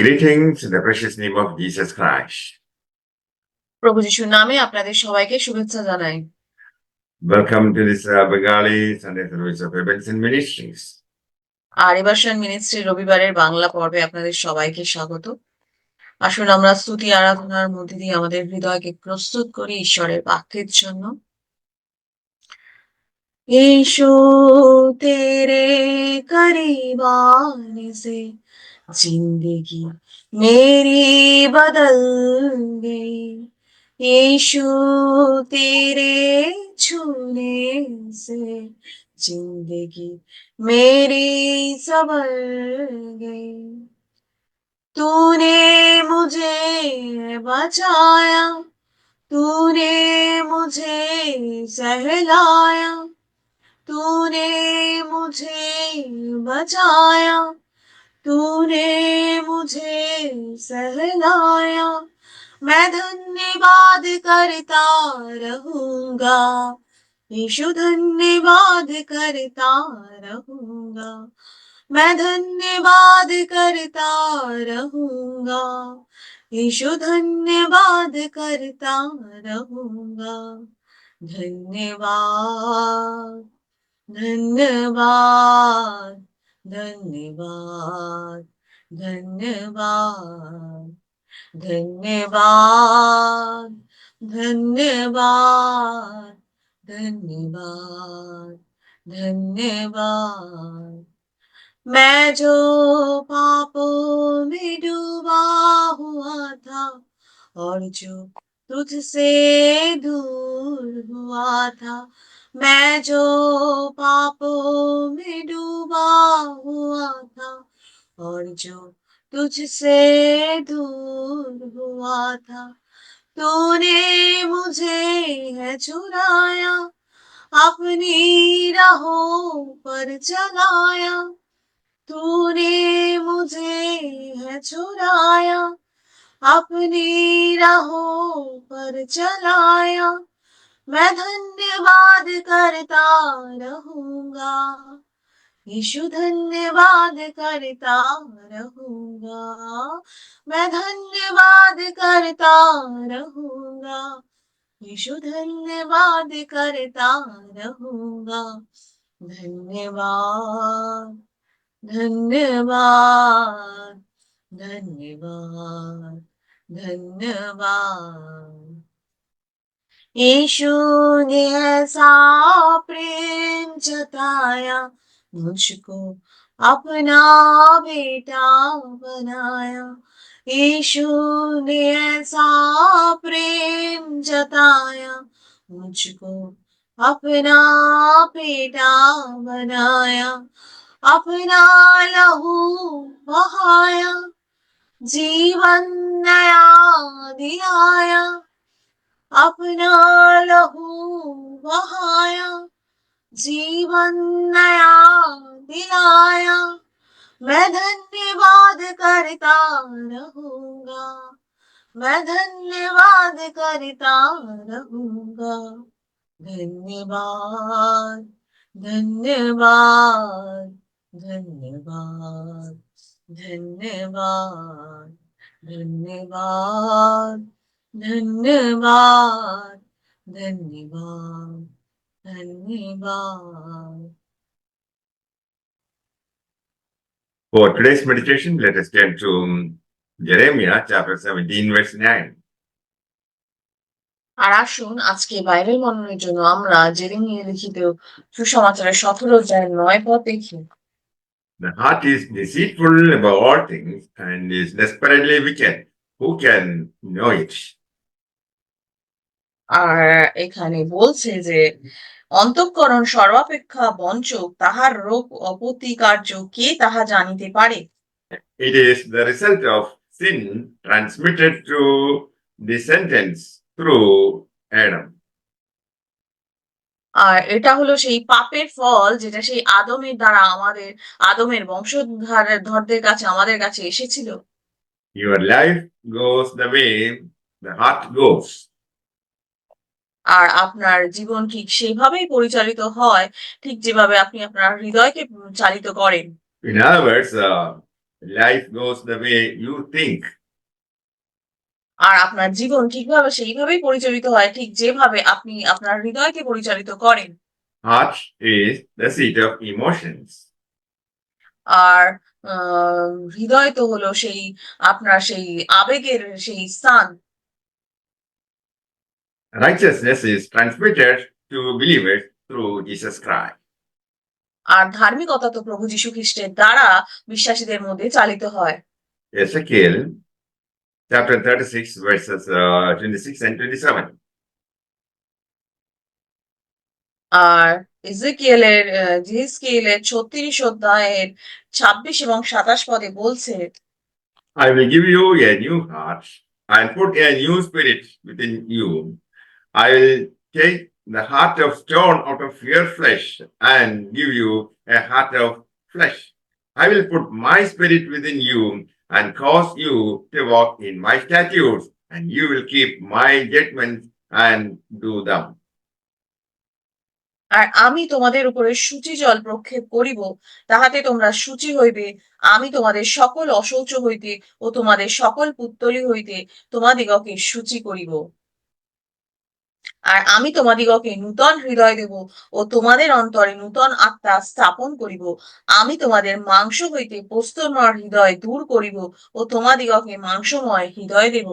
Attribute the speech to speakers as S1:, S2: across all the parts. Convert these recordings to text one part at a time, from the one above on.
S1: Greetings in the precious name of Jesus Christ.
S2: প্রভু যিশুর নামে আপনাদের সবাইকে শুভেচ্ছা জানাই।
S1: Welcome to this Bengali Sunday service of Ebenson Ministries.
S2: আর এবারশন মিনিস্ট্রির রবিবারের বাংলা পর্বে আপনাদের সবাইকে স্বাগত। আসুন আমরা স্তুতি আরাধনার মধ্যে দিয়ে আমাদের হৃদয়কে প্রস্তুত করি ঈশ্বরের বাক্যের জন্য। यीशु तेरे करीब आने से जिंदगी मेरी बदल गई। यीशु तेरे छूने से जिंदगी मेरी संवर गई। तूने मुझे बचाया, तूने मुझे सहलाया, तूने मुझे बचाया, तूने मुझे सहलाया। मैं धन्यवाद करता रहूंगा, यीशु धन्यवाद करता रहूंगा। मैं धन्यवाद करता रहूंगा, यीशु धन्यवाद करता रहूंगा। धन्यवाद धन्यवाद धन्यवाद धन्यवाद धन्यवाद धन्यवाद धन्यवाद धन्यवाद। मैं जो पापों में डूबा हुआ था और जो तुझसे दूर हुआ था, मैं जो पापों में डूबा हुआ था और जो तुझसे दूर हुआ था, तूने मुझे है चुराया, अपनी राहों पर चलाया। तूने मुझे है चुराया, अपनी राहों पर चलाया। मैं धन्यवाद करता रहूंगा, यीशु धन्यवाद करता रहूंगा। मैं धन्यवाद करता रहूंगा, यीशु धन्यवाद करता रहूंगा। धन्यवाद धन्यवाद धन्यवाद धन्यवाद। यीशु ने ऐसा प्रेम जताया, मुझको अपना बेटा बनाया। यीशु ने ऐसा प्रेम जताया, मुझको अपना बेटा बनाया। अपना लहू बहाया, जीवन नया दिलाया। अपना लहू बहाया, जीवन नया दिलाया। मैं धन्यवाद करता रहूंगा, मैं धन्यवाद करता रहूंगा। धन्यवाद धन्यवाद धन्यवाद धन्यवाद धन्यवाद धन्यवाद धन्यवाद धन्यवाद।
S1: For today's meditation, let us turn to Jeremiah chapter 17, verse 9.
S2: আর আসুন আজকে বাইবেল মননের জন্য আমরা জেরেমিয়া লিখিত সুসমাচারের 17 অধ্যায়ের 9 পদ দেখি।
S1: The heart is deceitful above all things and is desperately wicked. Who can know it?
S2: আর এখানে বলছে যে অন্তঃকরণ সর্বাপেক্ষা বঞ্চক, তাহার রোগ অপ্রতিকার্য কে তাহা জানিতে পারে?
S1: It is the result of sin transmitted through descendants through Adam.
S2: আর এটা হলো সেই পাপের ফল যেটা সেই আদমের দ্বারা আদমের বংশধরদের কাছে আমাদের কাছে এসেছিল।
S1: Your life goes the way the heart goes.
S2: আর আপনার জীবন ঠিক সেভাবেই পরিচালিত হয়, ঠিক যেভাবে আপনি আপনার হৃদয়কে চালিত করেন।
S1: In other words, life goes the way you think.
S2: আর আপনার জীবন ঠিকভাবে সেইভাবেই পরিচালিত হয় ঠিক যেভাবে আপনি আপনার হৃদয়কে পরিচালিত করেন।
S1: Heart is the seat of emotions.
S2: আর হৃদয় তো হলো সেই আপনার সেই আবেগের সেই স্থান।
S1: Righteousness is transmitted to believers through Jesus Christ.
S2: আর ধার্মিকতা তো প্রভু যীশু খ্রিস্টের দ্বারা বিশ্বাসীদের মধ্যে চালিত হয়।
S1: Ezekiel chapter 36, verses 26 and 27.
S2: আর ইহেজকেলের 36 অধ্যায়ের 26 এবং 27 পদে বলছে,
S1: I will give you a new heart and put a new spirit within you. I will take the heart of stone out of your flesh and give you a heart of flesh. I will put my spirit within you and cause you to walk in my statutes, and you will keep my judgments and do them.
S2: আর আমি তোমাদের উপরে সূচি জল প্রক্ষেপ করিব, তাহাতে তোমরা সূচি হইবে। আমি তোমাদের সকল অশৌচ হইতে ও তোমাদের সকল পুত্তলি হইতে তোমাদিগকে সূচি করিব। আর আমি তোমাদিগকে নূতন হৃদয় দেব ও তোমাদের অন্তরে নূতন আত্মা স্থাপন করিব। আমি তোমাদের মাংস হইতে প্রস্তরময় হৃদয় দূর করিব ও তোমাদিগকে মাংসময় হৃদয় দেব।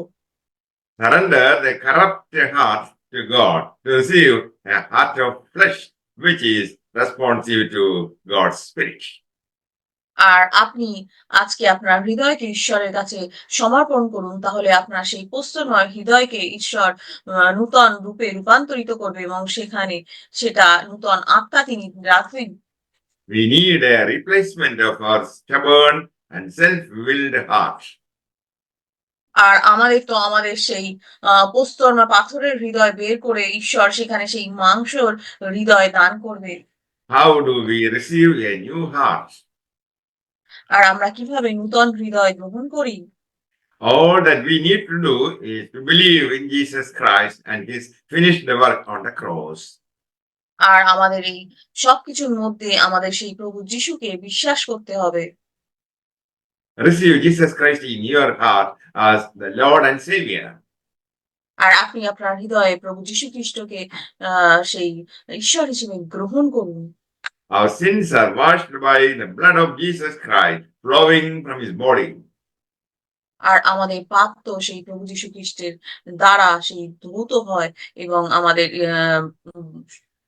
S1: Surrender the corrupt heart to God to receive a heart of flesh, which is responsive to God's Spirit.
S2: আর আপনি আজকে আপনার হৃদয়কে ঈশ্বরের কাছে সমর্পণ করুন, তাহলে আপনার সেই প্রস্তরময় হৃদয়কে ঈশ্বর নূতন রূপে রূপান্তরিত করবে এবং সেখানে সেটা নূতন আত্মা তিনি রাখবেন।
S1: We need a replacement of our stubborn and self-willed heart.
S2: আর আমাদের তো আমাদের সেই প্রস্তরময় পাথরের হৃদয় বের করে ঈশ্বর সেখানে সেই মাংসর হৃদয় দান করবে।
S1: How do we receive a new heart?
S2: আর আমরা কিভাবে নূতন হৃদয় গ্রহণ করি?
S1: All that we need to do is to believe in Jesus Christ and his finished work on the cross.
S2: আর আমাদের এই সবকিছুর মধ্যে আমাদের সেই প্রভু যিশুকে বিশ্বাস করতে হবে।
S1: Receive Jesus Christ in your heart as the Lord and Savior.
S2: আর আপনি আপনার হৃদয়ে প্রভু যীশু খ্রিস্টকে সেই ঈশ্বর হিসেবে গ্রহণ করুন।
S1: Our sins are washed by the blood of Jesus Christ flowing from his body.
S2: আর আমাদের পাপ তো সেই প্রভু যীশু খ্রিস্টের দ্বারা সেই ধৌত হয় এবং আমাদের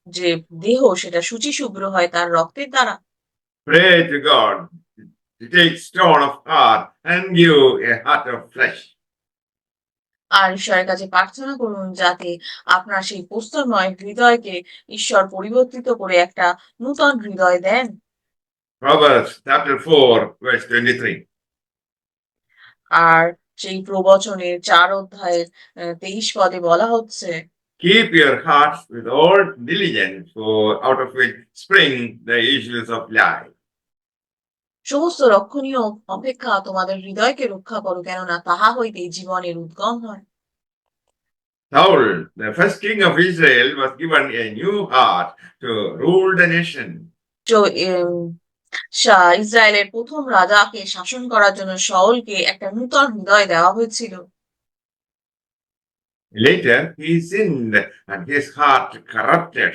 S2: যে দেহ সেটা শুচি শুভ্র হয় তার রক্তের দ্বারা।
S1: Pray to God to take stone of heart and give a heart of flesh.
S2: আর ঈশ্বরের কাছে প্রার্থনা করুন যাতে আপনার সেই প্রস্তরময় হৃদয়কে ঈশ্বর পরিবর্তিত করে একটা নূতন হৃদয় দেন।
S1: Proverbs chapter 4, verse 23.
S2: আর সেই প্রবচনের 4 অধ্যায়ের 23 পদে বলা হচ্ছে,
S1: Keep your hearts with all diligence, for out of it spring the issues of life.
S2: সমস্ত রক্ষণীয় অপেক্ষা তোমাদের হৃদয়কে রক্ষা করো, কেননা তাহা হইতে জীবনের উদ্গম হয়।
S1: Saul, the first king of Israel, was given a new heart to rule the nation.
S2: তো ইসরায়েলের প্রথম রাজাকে শাসন করার জন্য শাউলকে একটা নূতন হৃদয় দেওয়া হয়েছিল।
S1: Later, he sinned and his heart corrupted.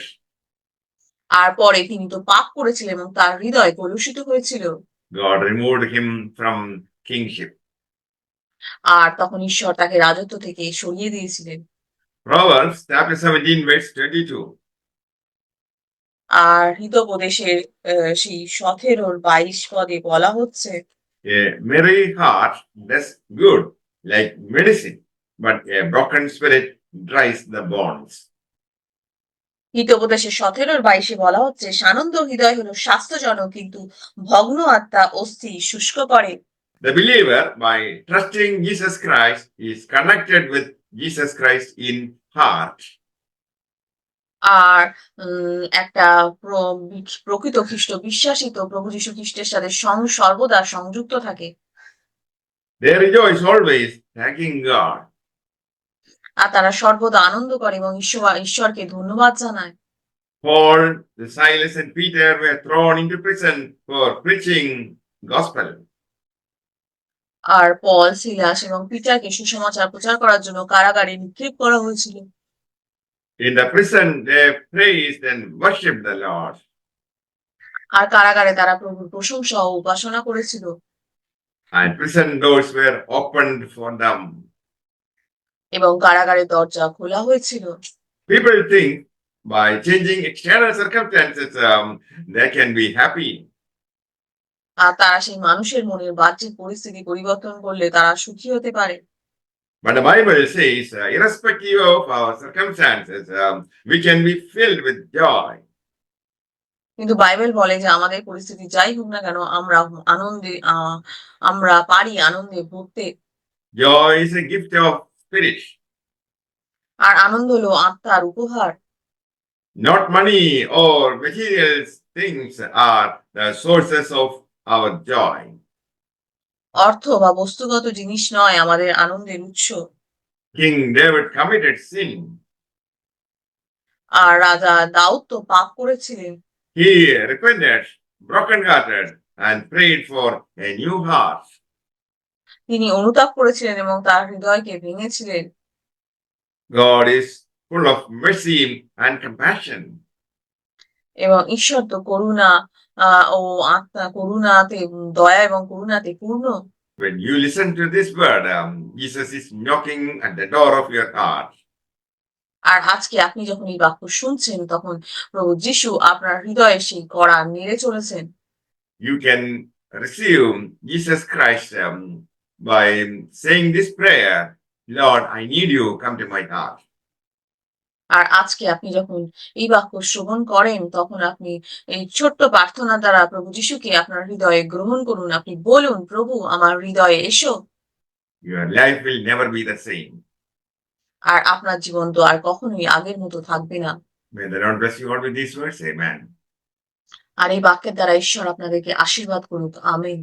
S2: আর পরে তিনি তো পাপ করেছিলেন এবং তার হৃদয় কলুষিত হয়েছিল।
S1: God removed him from kingship.
S2: আর তখন ঈশ্বর তাকে রাজত্ব থেকে সরিয়ে দিয়েছিলেন।
S1: Proverbs chapter 17, verse 22.
S2: আর হিতোপদেশের সেই 17-22 পদে বলা হচ্ছে,
S1: A merry heart does good like medicine, but a broken spirit dries the bones.
S2: হিতোপদেশের 17-22 বলা হচ্ছে, সানন্দ হৃদয় হলো স্বাস্থ্যজনক, কিন্তু ভগ্ন আত্মা অস্থি শুষ্ক করে।
S1: The believer, by trusting Jesus Christ, is connected with Jesus Christ in heart.
S2: আর একটা প্রকৃত খ্রিস্ট বিশ্বাসী তো প্রভু যীশু খ্রিস্টের সাথে সর্বদা সংযুক্ত থাকে।
S1: They rejoice always, thanking God.
S2: আর তারা সর্বদা আনন্দ করে এবং ঈশ্বরকে ধন্যবাদ জানায়।
S1: Paul, Silas, and Peter were thrown into prison for preaching gospel.
S2: আর পল, সিলাস এবং পিটারকে সুসমাচার প্রচার করার জন্য কারাগারে নিক্ষেপ করা হয়েছিল।
S1: In the prison, they praised and worshipped the Lord.
S2: আর কারাগারে তারা প্রভুর প্রশংসা ও উপাসনা করেছিল।
S1: And prison doors were opened for them.
S2: এবং কারাগারের দরজা খোলা হয়েছিল।
S1: People think by changing external circumstances, they can be happy.
S2: আর তারা সেই মানুষের মনের বাহ্যিক পরিস্থিতি পরিবর্তন করলে তারা সুখী হতে পারে।
S1: But the Bible says, irrespective of our circumstances, we can be filled with joy.
S2: কিন্তু বাইবেল বলে যে আমাদের পরিস্থিতি যাই হোক না কেন আমরা পারি আনন্দে ভরতে।
S1: Joy is a gift of spirit,
S2: আর আনন্দ হলো আত্মার উপহার।
S1: not money or material things are the sources of our joy.
S2: অর্থ বা বস্তুগত জিনিস নয় আমাদের আনন্দের উৎস।
S1: King David committed sin.
S2: আর রাজা দাউদ তো পাপ করেছিলেন।
S1: He repented, brokenhearted, and prayed for a new heart.
S2: তিনি অনুতাপ করেছিলেন এবং তার হৃদয়কে ভেঙেছিলেন।
S1: God is full of mercy and compassion.
S2: এবং ঈশ্বর তো করুণা ও করুণাতে দয়া এবং করুণাতে পূর্ণ।
S1: When you listen to this word, Jesus is knocking at the door of your heart.
S2: আর আজকে আপনি যখন এই বাক্য শুনছেন তখন প্রভু যিশু আপনার হৃদয়ে সেই কড়া নেড়ে চলেছেন।
S1: You can receive Jesus Christ by saying this prayer, Lord, I need you, come to my heart.
S2: আর আজকে আপনি যখন এই বাক্য শ্রবণ করেন তখন আপনি এই ছোট্ট প্রার্থনা দ্বারা প্রভু যিশুকে আপনার হৃদয়ে গ্রহণ করুন। আপনি বলুন, প্রভু আমার হৃদয়ে এসো।
S1: Your life will never be the same.
S2: আর আপনার জীবন তো আর কখনোই আগের মতো থাকবে না।
S1: May the Lord bless you all with these words. Amen.
S2: আর এই বাক্যের দ্বারা ঈশ্বর আপনাদেরকে আশীর্বাদ করুক। আমেন।